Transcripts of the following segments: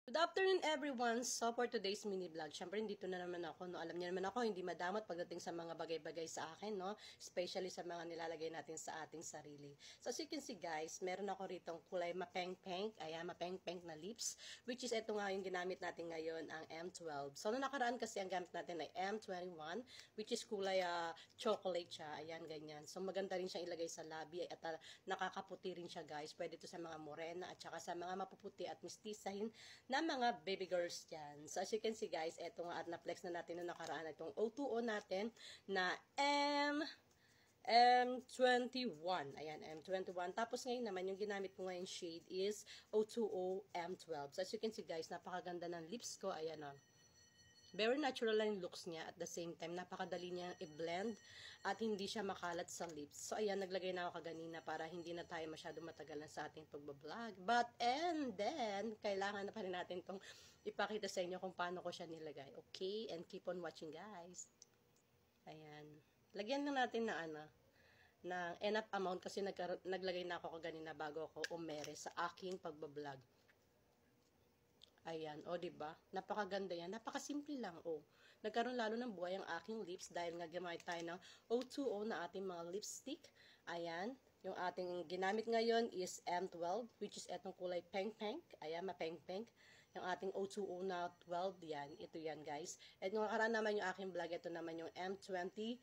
Good afternoon everyone! So for today's mini vlog, syempre dito na naman ako, no? Alam niyo naman ako, hindi madamot pagdating sa mga bagay-bagay sa akin, no? Especially sa mga nilalagay natin sa ating sarili. So as you can see guys, meron ako rito kulay mapeng-peng, ayan, mapeng-peng na lips, which is ito nga yung ginamit natin ngayon, ang M12. So noong nakaraan kasi ang gamit natin ay M21, which is kulay chocolate siya, ayan, ganyan. So maganda rin siya ilagay sa labi at nakakaputi rin siya guys. Pwede ito sa mga morena at saka sa mga mapuputi at mistisahin na mga baby girls dyan. So, as you can see guys, eto nga at na-flex na natin noong nakaraan itong O2O natin na M21. Ayan, M21. Tapos ngayon naman, yung ginamit ko ngayon shade is O2O M12. So, as you can see guys, napakaganda ng lips ko. Ayan o. Very natural lang yung looks niya. At the same time, napakadali niyang i-blend at hindi siya makalat sa lips. So, ayan, naglagay na ako kaganina para hindi na tayo masyado matagalan sa ating pagbablog. But, and then, kailangan na pa rin natin itong ipakita sa inyo kung paano ko siya nilagay. Okay? And keep on watching, guys. Ayan. Lagyan lang natin na ng enough amount kasi naglagay na ako kaganina bago ako umere sa aking pagbablog. Ayan, o, diba? Napakaganda yan. Napakasimple lang, o. Nagkaroon lalo ng buhay ang aking lips dahil nga gamit tayo ng O2O na ating mga lipstick. Ayan, yung ating ginamit ngayon is M12, which is etong kulay pink-pink. Ayan, mapink-pink. Yung ating O2O na 12, yan. Ito yan, guys. At yung nakaraan naman yung aking vlog, ito naman yung M21,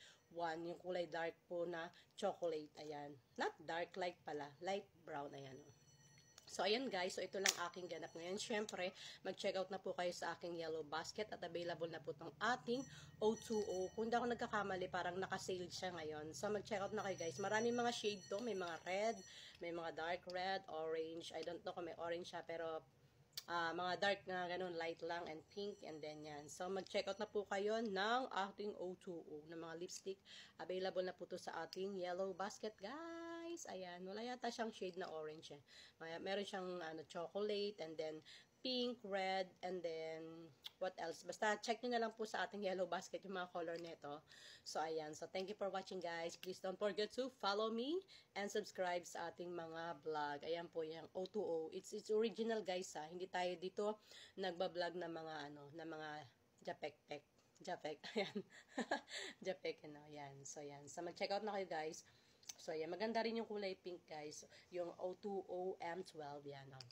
yung kulay dark po na chocolate. Ayan. Not dark, light pala. Light brown, ayan, o. So, ayan guys. So, ito lang aking ganap ngayon. Siyempre, mag-check out na po kayo sa aking yellow basket at available na po itong ating O2O. Kung hindi ako nagkakamali, parang nakasale siya ngayon. So, mag-check out na kayo guys. Maraming mga shade to. May mga red, may mga dark red, orange. I don't know kung may orange siya, pero mga dark na ganun, light lang, and pink, and then yan. So, mag-check out na po kayo ng ating O2O na mga lipstick. Available na po to sa ating yellow basket, guys. Ayan, wala yata siyang shade na orange eh. Meron siyang chocolate, and then pink, red, and then what else? Basta check nyo na lang po sa ating yellow basket yung mga color nito. So, ayan. So, thank you for watching, guys. Please don't forget to follow me and subscribe sa ating mga vlog. Ayan po yung O2O. It's original, guys, ha. Hindi tayo dito nagbablog na mga, na mga japek-pek. Japek, ayan. Japek, ayan. So, ayan. So, mag-check out na kayo, guys. So, ayan. Maganda rin yung kulay pink, guys. Yung O2O M12, yan, o.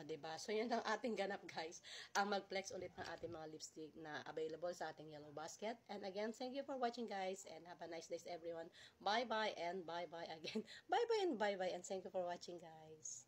Diba? So, yan ang ating ganap, guys. Ang mag-flex ulit ng ating mga lipstick na available sa ating yellow basket. And again, thank you for watching, guys. And have a nice day, everyone. Bye-bye and bye-bye again. Bye-bye and bye-bye. And thank you for watching, guys.